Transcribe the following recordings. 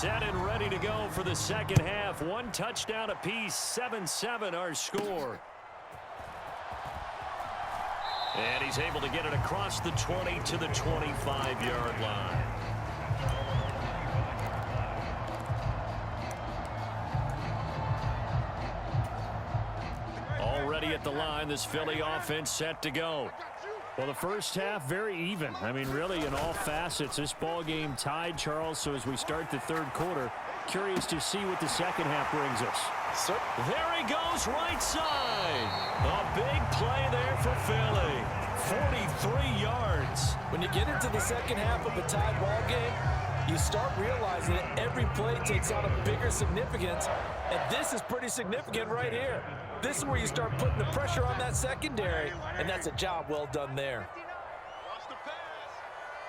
Set and ready to go for the second half. One touchdown apiece, 7-7 our score. And he's able to get it across the 20 to the 25-yard line. Already at the line, this Philly offense set to go. Well, the first half, very even. I mean, really, in all facets, this ball game tied, Charles. So as we start the third quarter, curious to see what the second half brings us. There he goes, right side. A big play there for Philly. 43 yards. When you get into the second half of a tied ball game, you start realizing that every play takes on a bigger significance, and this is pretty significant right here. This is where you start putting the pressure on that secondary, and that's a job well done there.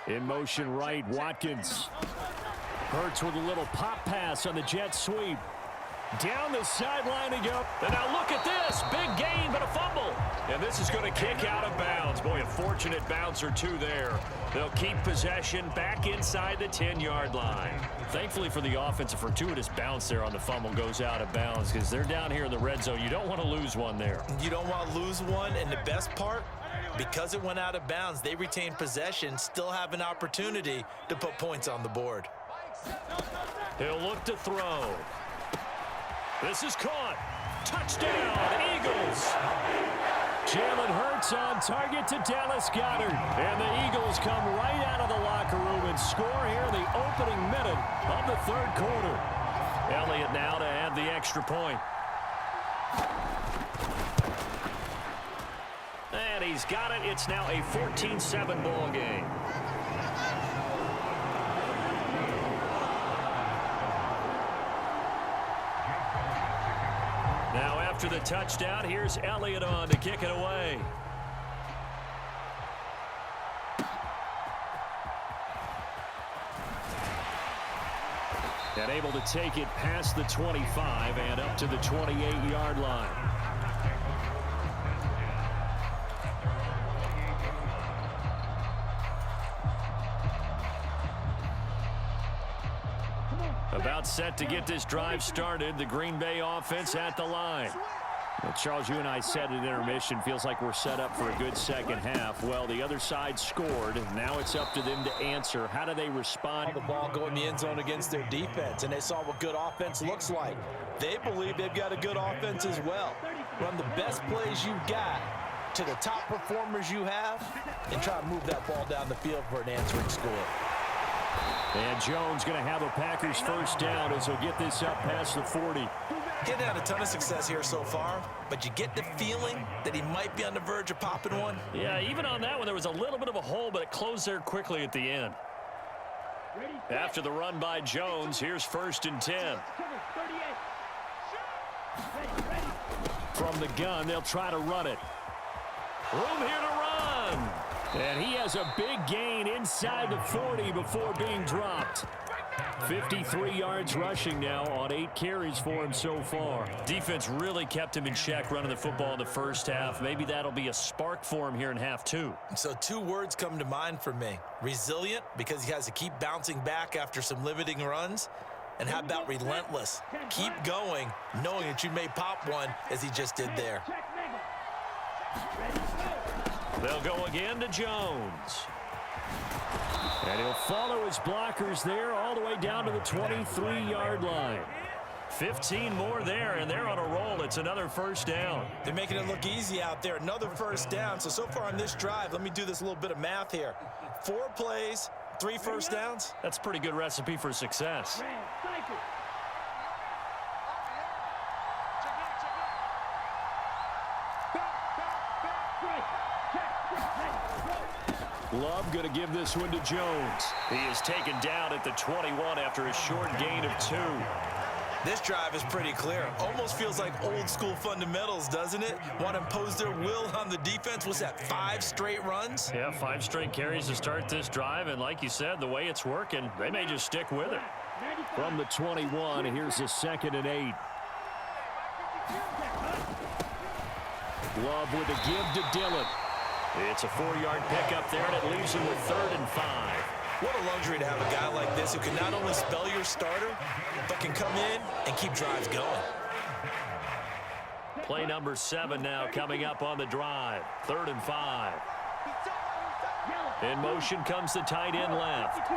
In motion right, Watkins. Hurts with a little pop pass on the jet sweep. Down the sideline he goes. And now look at this. Big gain, but a fumble. And this is going to kick out of bounds. Boy, a fortunate bounce or two there. They'll keep possession back inside the 10-yard line. Thankfully for the offense, a fortuitous bounce there on the fumble goes out of bounds because they're down here in the red zone. You don't want to lose one there. You don't want to lose one, and the best part, because it went out of bounds, they retain possession, still have an opportunity to put points on the board. He'll look to throw. This is caught. Touchdown, Eagles. Jalen Hurts on target to Dallas Goedert. And the Eagles come right out of the locker room and score here in the opening minute of the third quarter. Elliott now to add the extra point. And he's got it. It's now a 14-7 ball game. Now after the touchdown, here's Elliott on to kick it away. And able to take it past the 25 and up to the 28-yard line. About set to get this drive started. The Green Bay offense at the line. Well, Charles, you and I said at intermission, feels like we're set up for a good second half. Well, the other side scored. Now it's up to them to answer. How do they respond? The ball go in the end zone against their defense, and they saw what good offense looks like. They believe they've got a good offense as well. Run the best plays you've got to the top performers you have, and try to move that ball down the field for an answering score. And Jones going to have a Packers first down as he'll get this up past the 40. Getting had a ton of success here so far, but you get the feeling that he might be on the verge of popping one. Yeah, even on that one, there was a little bit of a hole, but it closed there quickly at the end. After the run by Jones, here's 1st and 10. From the gun, they'll try to run it. Room here to run. And he has a big gain inside the 40 before being dropped. 53 yards rushing now on 8 carries for him so far. Defense really kept him in check running the football in the first half. Maybe that'll be a spark for him here in half 2. So 2 words come to mind for me. Resilient, because he has to keep bouncing back after some limiting runs. And how about relentless? Keep going, knowing that you may pop one as he just did there. They'll go again to Jones. And he'll follow his blockers there all the way down to the 23-yard line. 15 more there, and they're on a roll. It's another first down. They're making it look easy out there. Another first down. So far on this drive, let me do this little bit of math here. 4 plays, 3 first downs. That's a pretty good recipe for success. Love going to give this one to Jones. He is taken down at the 21 after a short gain of 2. This drive is pretty clear. Almost feels like old school fundamentals, doesn't it? Want to impose their will on the defense. What's that, 5 straight runs? Yeah, 5 straight carries to start this drive. And like you said, the way it's working, they may just stick with it. From the 21, here's a 2nd and 8. Love with a give to Dillon. It's a 4-yard pickup there, and it leaves him with 3rd and 5. What a luxury to have a guy like this who can not only spell your starter, but can come in and keep drives going. Play number 7 now coming up on the drive. 3rd and 5. In motion comes the tight end left.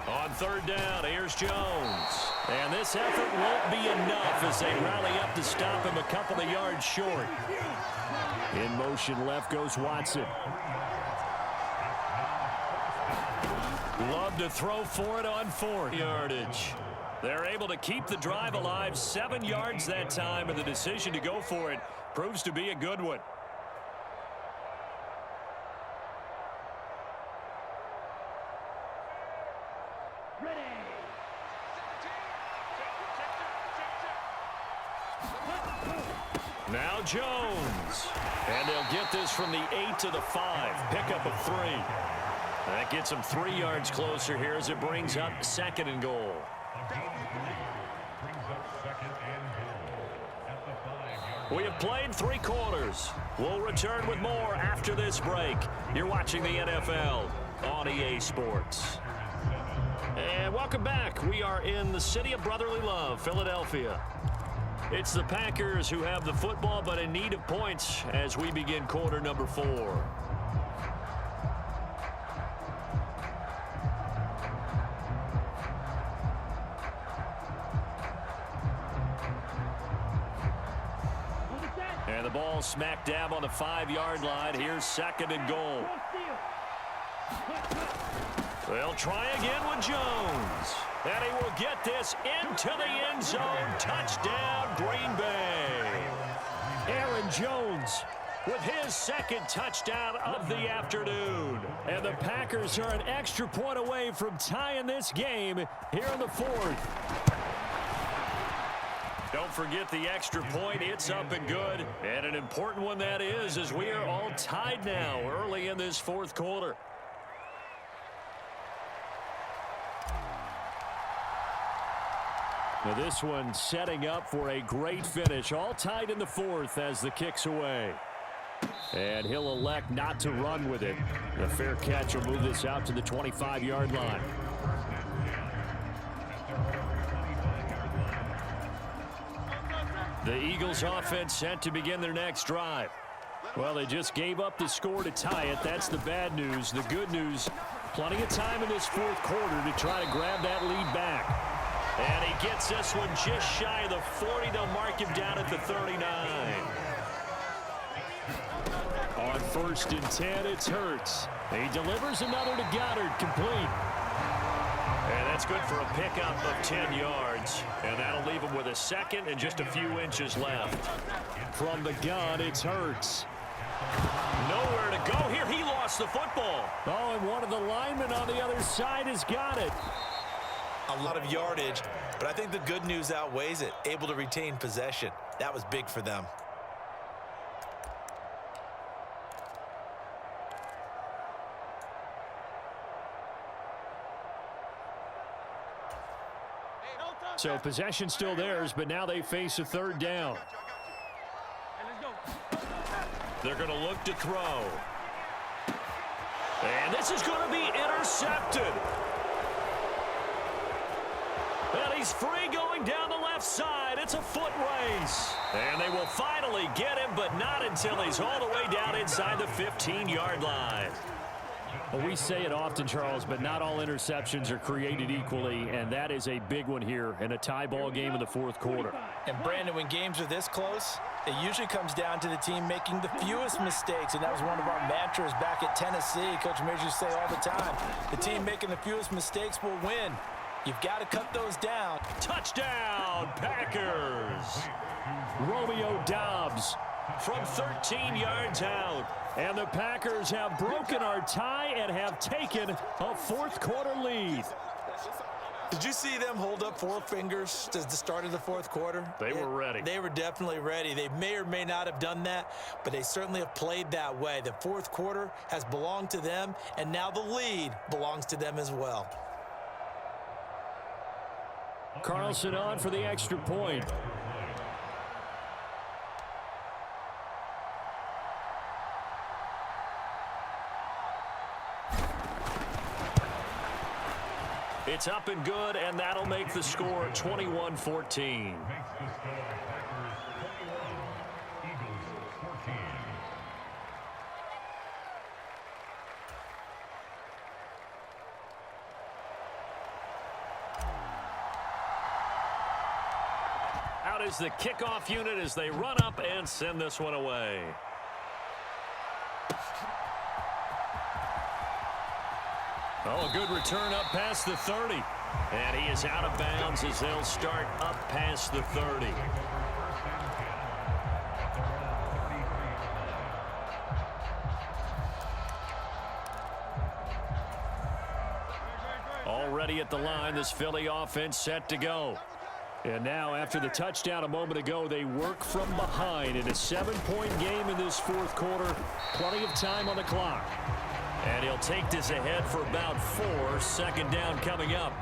On 3rd down, here's Jones. And this effort won't be enough as they rally up to stop him a couple of yards short. In motion left goes Watson. Love to throw for it on 4 yardage. They're able to keep the drive alive, 7 yards that time, and the decision to go for it proves to be a good one. Now Jones. And they'll get this from the 8 to the 5. Pickup of 3. That gets them 3 yards closer here as it brings up 2nd and goal. We have played 3 quarters. We'll return with more after this break. You're watching the NFL on EA Sports. And welcome back. We are in the city of brotherly love, Philadelphia. It's the Packers who have the football, but in need of points as we begin quarter number 4. And the ball smack dab on the 5-yard line. Here's 2nd and goal. They'll try again with Jones. And he will get this into the end zone. Touchdown, Green Bay. Aaron Jones with his 2nd touchdown of the afternoon. And the Packers are an extra point away from tying this game here in the 4th. Don't forget the extra point. It's up and good. And an important one that is, as we are all tied now early in this 4th quarter. Now this one setting up for a great finish. All tied in the 4th as the kick's away. And he'll elect not to run with it. The fair catch will move this out to the 25-yard line. The Eagles offense set to begin their next drive. Well, they just gave up the score to tie it. That's the bad news. The good news, plenty of time in this 4th quarter to try to grab that lead back. And he gets this one just shy of the 40. They'll mark him down at the 39. On 1st and 10, it's Hurts. He delivers another to Goddard, complete. And that's good for a pickup of 10 yards. And that'll leave him with a 2nd and just a few inches left. From the gun, it's Hurts. Nowhere to go here. He lost the football. Oh, and one of the linemen on the other side has got it. A lot of yardage, but I think the good news outweighs it. Able to retain possession. That was big for them. So possession still theirs, but now they face a 3rd down. They're going to look to throw. And this is going to be intercepted. And he's free going down the left side. It's a foot race. And they will finally get him, but not until he's all the way down inside the 15-yard line. Well, we say it often, Charles, but not all interceptions are created equally, and that is a big one here in a tie ball game in the 4th quarter. And, Brandon, when games are this close, it usually comes down to the team making the fewest mistakes, and that was one of our mantras back at Tennessee. Coach Mears used to say all the time, the team making the fewest mistakes will win. You've got to cut those down. Touchdown, Packers! Romeo Doubs from 13 yards out. And the Packers have broken our tie and have taken a 4th quarter lead. Did you see them hold up 4 fingers at the start of the 4th quarter? They were ready. They were definitely ready. They may or may not have done that, but they certainly have played that way. The 4th quarter has belonged to them, and now the lead belongs to them as well. Carlson on for the extra point. It's up and good, and that'll make the score 21-14. Out is the kickoff unit as they run up and send this one away. Oh, a good return up past the 30. And he is out of bounds as they'll start up past the 30. Already at the line, this Philly offense set to go. And now, after the touchdown a moment ago, they work from behind in a 7-point game in this fourth quarter. Plenty of time on the clock. And he'll take this ahead for about 4. Second down coming up.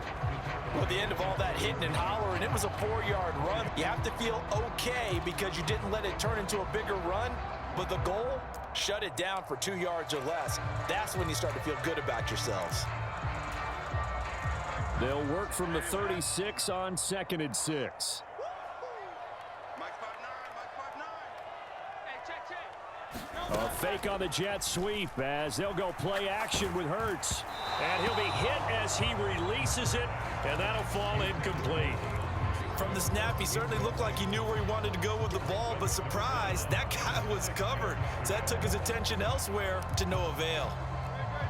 Well, at the end of all that hitting and hollering, it was a 4-yard run. You have to feel okay because you didn't let it turn into a bigger run. But the goal, shut it down for 2 yards or less. That's when you start to feel good about yourselves. They'll work from the 36 on 2nd and 6. A fake on the jet sweep as they'll go play action with Hurts. And he'll be hit as he releases it, and that'll fall incomplete. From the snap, he certainly looked like he knew where he wanted to go with the ball, but surprise, that guy was covered. So that took his attention elsewhere to no avail.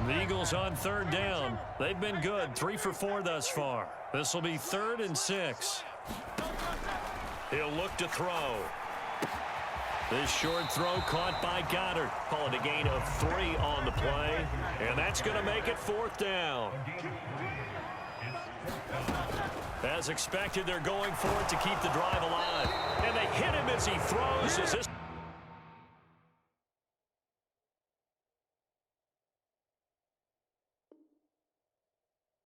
The Eagles on 3rd down. They've been good, 3 for 4 thus far. This will be 3rd and 6. He'll look to throw. This short throw caught by Goddard. Call it a gain of 3 on the play. And that's going to make it 4th down. As expected, they're going for it to keep the drive alive. And they hit him as he throws.